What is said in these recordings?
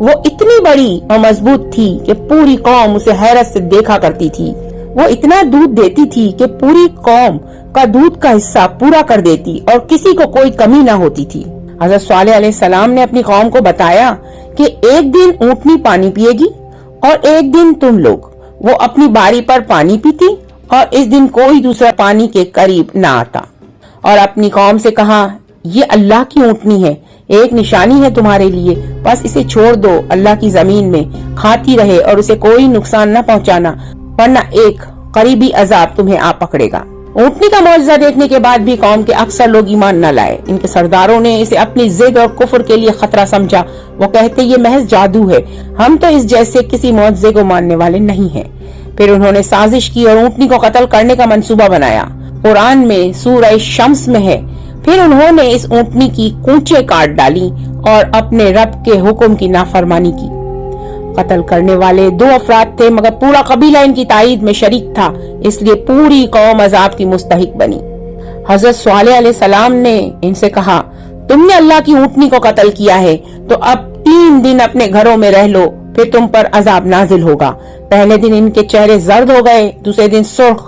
وہ اتنی بڑی اور مضبوط تھی کہ پوری قوم اسے حیرت سے دیکھا کرتی تھی۔ وہ اتنا دودھ دیتی تھی کہ پوری قوم کا دودھ کا حصہ پورا کر دیتی اور کسی کو کوئی کمی نہ ہوتی تھی۔ حضرت صالح علیہ السلام نے اپنی قوم کو بتایا کہ ایک دن اونٹنی پانی پیے گی اور ایک دن تم لوگ۔ وہ اپنی باری پر پانی پیتی اور اس دن کوئی دوسرا پانی کے قریب نہ آتا، اور اپنی قوم سے کہا، یہ اللہ کی اونٹنی ہے، ایک نشانی ہے تمہارے لیے، بس اسے چھوڑ دو اللہ کی زمین میں کھاتی رہے اور اسے کوئی نقصان نہ پہنچانا، ورنہ ایک قریبی عذاب تمہیں آ پکڑے گا۔ اونٹنی کا معجزہ دیکھنے کے بعد بھی قوم کے اکثر لوگ ایمان نہ لائے۔ ان کے سرداروں نے اسے اپنی ضد اور کفر کے لیے خطرہ سمجھا۔ وہ کہتے یہ محض جادو ہے، ہم تو اس جیسے کسی معجزے کو ماننے والے نہیں ہیں۔ پھر انہوں نے سازش کی اور اونٹنی کو قتل کرنے کا منصوبہ بنایا۔ قرآن میں سورہ شمس میں ہے، پھر انہوں نے اس اونٹنی کی کونچیں کاٹ ڈالی اور اپنے رب کے حکم کی نافرمانی کی۔ قتل کرنے والے 2 افراد تھے، مگر پورا قبیلہ ان کی تائید میں شریک تھا، اس لیے پوری قوم عذاب کی مستحق بنی۔ حضرت صالح علیہ السلام نے ان سے کہا، تم نے اللہ کی اونٹنی کو قتل کیا ہے تو اب 3 دن اپنے گھروں میں رہ لو، پھر تم پر عذاب نازل ہوگا۔ پہلے دن ان کے چہرے زرد ہو گئے، دوسرے دن سرخ،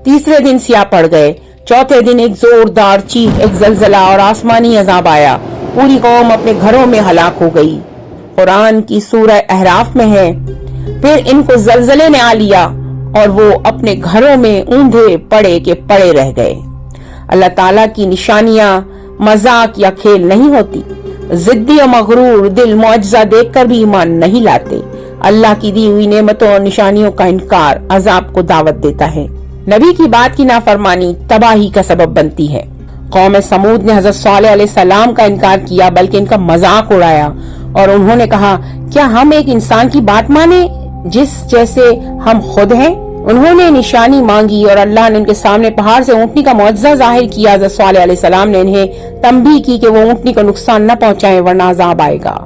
تیسرے دن سیاہ پڑ گئے، چوتھے دن ایک زوردار چیخ، ایک زلزلہ اور آسمانی عذاب آیا، پوری قوم اپنے گھروں میں ہلاک ہو گئی۔ قرآن کی سورہ احراف میں ہے، پھر ان کو زلزلے نے آ لیا اور وہ اپنے گھروں میں اوندھے پڑے کے پڑے رہ گئے۔ اللہ تعالیٰ کی نشانیاں مذاق یا کھیل نہیں ہوتی۔ ضدی اور مغرور دل معجزہ دیکھ کر بھی ایمان نہیں لاتے۔ اللہ کی دی ہوئی نعمتوں اور نشانیوں کا انکار عذاب کو دعوت دیتا ہے۔ نبی کی بات کی نافرمانی تباہی کا سبب بنتی ہے۔ قوم سمود نے حضرت صالح علیہ السلام کا انکار کیا، بلکہ ان کا مذاق اڑایا، اور انہوں نے کہا، کیا ہم ایک انسان کی بات مانیں جس جیسے ہم خود ہیں؟ انہوں نے نشانی مانگی اور اللہ نے ان کے سامنے پہاڑ سے اونٹنی کا معجزہ ظاہر کیا۔ حضرت صالح علیہ السلام نے انہیں تنبیہ کی کہ وہ اونٹنی کو نقصان نہ پہنچائیں ورنہ عذاب آئے گا،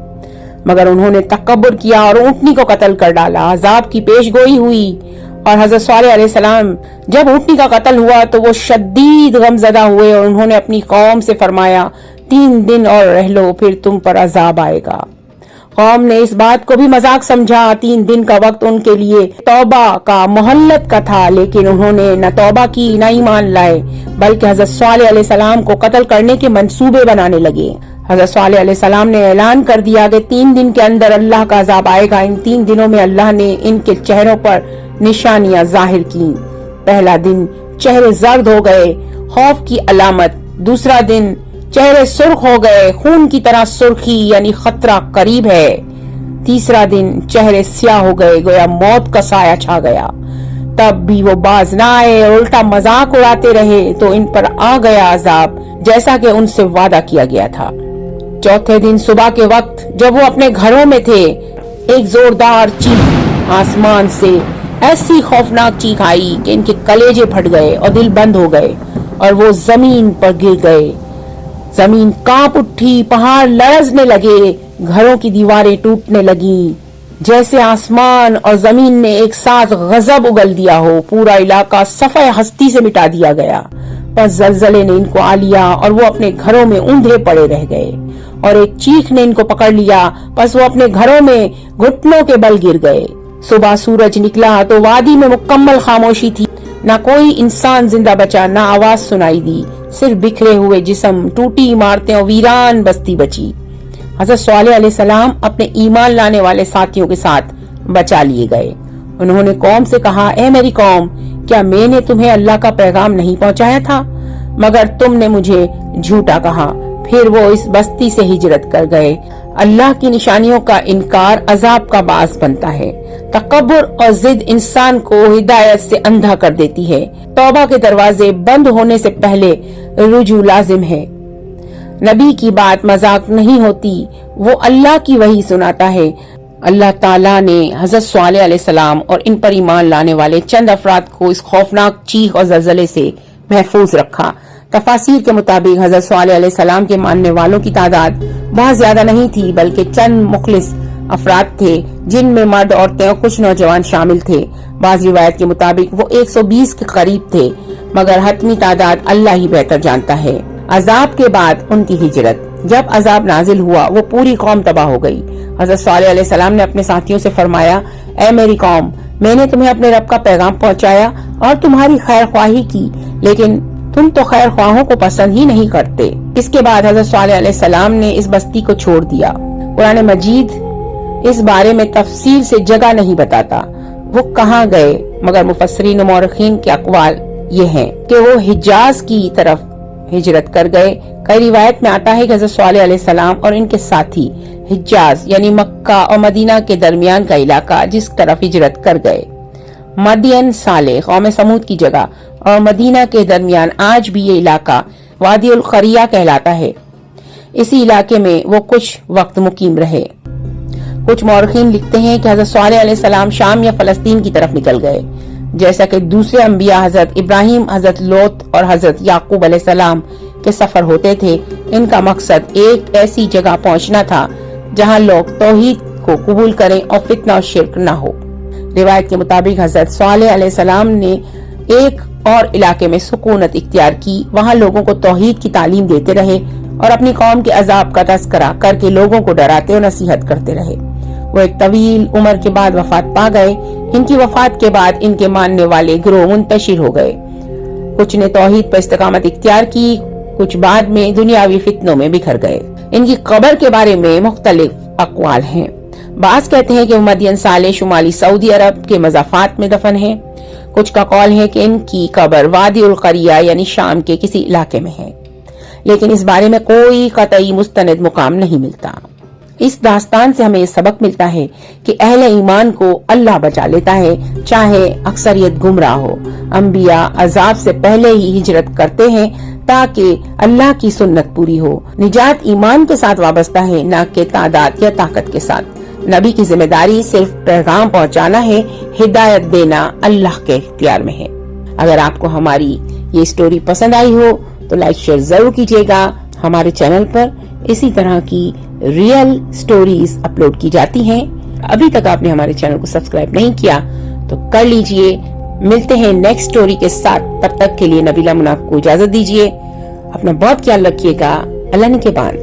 مگر انہوں نے تکبر کیا اور اونٹنی کو قتل کر ڈالا۔ عذاب کی پیش گوئی ہوئی اور حضرت صالح علیہ السلام جب اونٹنی کا قتل ہوا تو وہ شدید غمزدہ ہوئے اور انہوں نے اپنی قوم سے فرمایا، 3 دن اور رہ لو، پھر تم پر عذاب آئے گا۔ قوم نے اس بات کو بھی مذاق سمجھا۔ 3 دن کا وقت ان کے لیے توبہ کا، مہلت کا تھا، لیکن انہوں نے نہ توبہ کی نہ ایمان لائے، بلکہ حضرت صالح علیہ السلام کو قتل کرنے کے منصوبے بنانے لگے۔ حضرت صالح علیہ السلام نے اعلان کر دیا کہ 3 دن کے اندر اللہ کا عذاب آئے گا۔ ان 3 دنوں میں اللہ نے ان کے چہروں پر نشانیاں ظاہر کی۔ پہلا دن چہرے زرد ہو گئے، خوف کی علامت۔ دوسرا دن چہرے سرخ ہو گئے، خون کی طرح سرخی یعنی خطرہ قریب ہے۔ تیسرا دن چہرے سیاہ ہو گئے، گویا موت کا سایہ چھا گیا۔ تب بھی وہ باز نہ آئے اور الٹا مذاق اڑاتے رہے، تو ان پر آ گیا عذاب جیسا کہ ان سے وعدہ کیا گیا تھا۔ چوتھے دن صبح کے وقت جب وہ اپنے گھروں میں تھے، ایک زوردار چیخ آسمان سے ایسی خوفناک چیخ آئی کہ ان کے کلیجے پھٹ گئے اور دل بند ہو گئے اور وہ زمین پر گر گئے۔ زمین کانپ اٹھی، پہاڑ لرزنے لگے، گھروں کی دیواریں ٹوٹنے لگیں، جیسے آسمان اور زمین نے ایک ساتھ غضب اگل دیا ہو۔ پورا علاقہ صفحہ ہستی سے مٹا دیا گیا۔ پس زلزلے نے ان کو آ لیا اور وہ اپنے گھروں میں اوندھے پڑے رہ گئے، اور ایک چیخ نے ان کو پکڑ لیا، پس وہ اپنے گھروں میں گھٹنوں کے بل گر گئے۔ صبح سورج نکلا تو وادی میں مکمل خاموشی تھی، نہ کوئی انسان زندہ بچا، نہ آواز سنائی دی، صرف بکھرے ہوئے جسم، ٹوٹی عمارتیں اور ویران بستی بچی۔ حضرت صالح علیہ السلام اپنے ایمان لانے والے ساتھیوں کے ساتھ بچا لیے گئے۔ انہوں نے قوم سے کہا، اے میری قوم، کیا میں نے تمہیں اللہ کا پیغام نہیں پہنچایا تھا؟ مگر تم نے مجھے جھوٹا کہا۔ پھر وہ اس بستی سے ہجرت کر گئے۔ اللہ کی نشانیوں کا انکار عذاب کا باعث بنتا ہے۔ تکبر اور ضد انسان کو ہدایت سے اندھا کر دیتی ہے۔ توبہ کے دروازے بند ہونے سے پہلے رجوع لازم ہے۔ نبی کی بات مذاق نہیں ہوتی، وہ اللہ کی وحی سناتا ہے۔ اللہ تعالیٰ نے حضرت صالح علیہ السلام اور ان پر ایمان لانے والے چند افراد کو اس خوفناک چیخ اور زلزلے سے محفوظ رکھا۔ تفاسیر کے مطابق حضرت صالح علیہ السلام کے ماننے والوں کی تعداد بہت زیادہ نہیں تھی، بلکہ چند مخلص افراد تھے، جن میں مرد، عورتیں اور کچھ نوجوان شامل تھے۔ بعض روایت کے مطابق وہ 120 کے قریب تھے، مگر حتمی تعداد اللہ ہی بہتر جانتا ہے۔ عذاب کے بعد ان کی ہجرت۔ جب عذاب نازل ہوا وہ پوری قوم تباہ ہو گئی۔ حضرت صالح علیہ السلام نے اپنے ساتھیوں سے فرمایا، اے میری قوم، میں نے تمہیں اپنے رب کا پیغام پہنچایا اور تمہاری خیر خواہی کی، لیکن تم تو خیر خواہوں کو پسند ہی نہیں کرتے۔ اس کے بعد حضرت صالح علیہ السلام نے اس بستی کو چھوڑ دیا۔ قرآن مجید اس بارے میں تفصیل سے جگہ نہیں بتاتا وہ کہاں گئے، مگر مفسرین و مورخین کے اقوال یہ ہیں کہ وہ حجاز کی طرف ہجرت کر گئے۔ کئی روایت میں آتا ہے کہ حضرت صالح علیہ السلام اور ان کے ساتھی حجاز یعنی مکہ اور مدینہ کے درمیان کا علاقہ جس طرف ہجرت کر گئے۔ مدین صالح قوم سمود کی جگہ اور مدینہ کے درمیان آج بھی یہ علاقہ وادی القریہ کہلاتا ہے۔ اسی علاقے میں وہ کچھ وقت مقیم رہے۔ کچھ مورخین لکھتے ہیں کہ حضرت صالح علیہ السلام شام یا فلسطین کی طرف نکل گئے، جیسا کہ دوسرے انبیاء حضرت ابراہیم، حضرت لوط اور حضرت یعقوب علیہ السلام کے سفر ہوتے تھے۔ ان کا مقصد ایک ایسی جگہ پہنچنا تھا جہاں لوگ توحید کو قبول کریں اور فتنہ اور شرک نہ ہو۔ روایت کے مطابق حضرت صالح علیہ السلام نے ایک اور علاقے میں سکونت اختیار کی، وہاں لوگوں کو توحید کی تعلیم دیتے رہے اور اپنی قوم کے عذاب کا تذکرہ کر کے لوگوں کو ڈراتے اور نصیحت کرتے رہے۔ وہ ایک طویل عمر کے بعد وفات پا گئے۔ ان کی وفات کے بعد ان کے ماننے والے گروہ منتشر ہو گئے، کچھ نے توحید پر استقامت اختیار کی، کچھ بعد میں دنیاوی فتنوں میں بکھر گئے۔ ان کی قبر کے بارے میں مختلف اقوال ہیں۔ بعض کہتے ہیں کہ وہ مدین صالح شمالی سعودی عرب کے مضافات میں دفن ہیں، کچھ کا قول ہے کہ ان کی قبر وادی القریہ یعنی شام کے کسی علاقے میں ہے، لیکن اس بارے میں کوئی قطعی مستند مقام نہیں ملتا۔ اس داستان سے ہمیں یہ سبق ملتا ہے کہ اہل ایمان کو اللہ بچا لیتا ہے، چاہے اکثریت گمراہ ہو۔ انبیاء عذاب سے پہلے ہی ہجرت کرتے ہیں تاکہ اللہ کی سنت پوری ہو۔ نجات ایمان کے ساتھ وابستہ ہے، نہ کہ تعداد یا طاقت کے ساتھ۔ نبی کی ذمہ داری صرف پیغام پہنچانا ہے، ہدایت دینا اللہ کے اختیار میں ہے۔ اگر آپ کو ہماری یہ سٹوری پسند آئی ہو تو لائک شیئر ضرور کیجیے گا۔ ہمارے چینل پر اسی طرح کی ریئل سٹوریز اپلوڈ کی جاتی ہیں۔ ابھی تک آپ نے ہمارے چینل کو سبسکرائب نہیں کیا تو کر لیجئے۔ ملتے ہیں نیکسٹ سٹوری کے ساتھ، تب تک کے لیے نبیلہ مناف کو اجازت دیجیے۔ اپنا بہت خیال رکھیے گا۔ اللہ نگہبان۔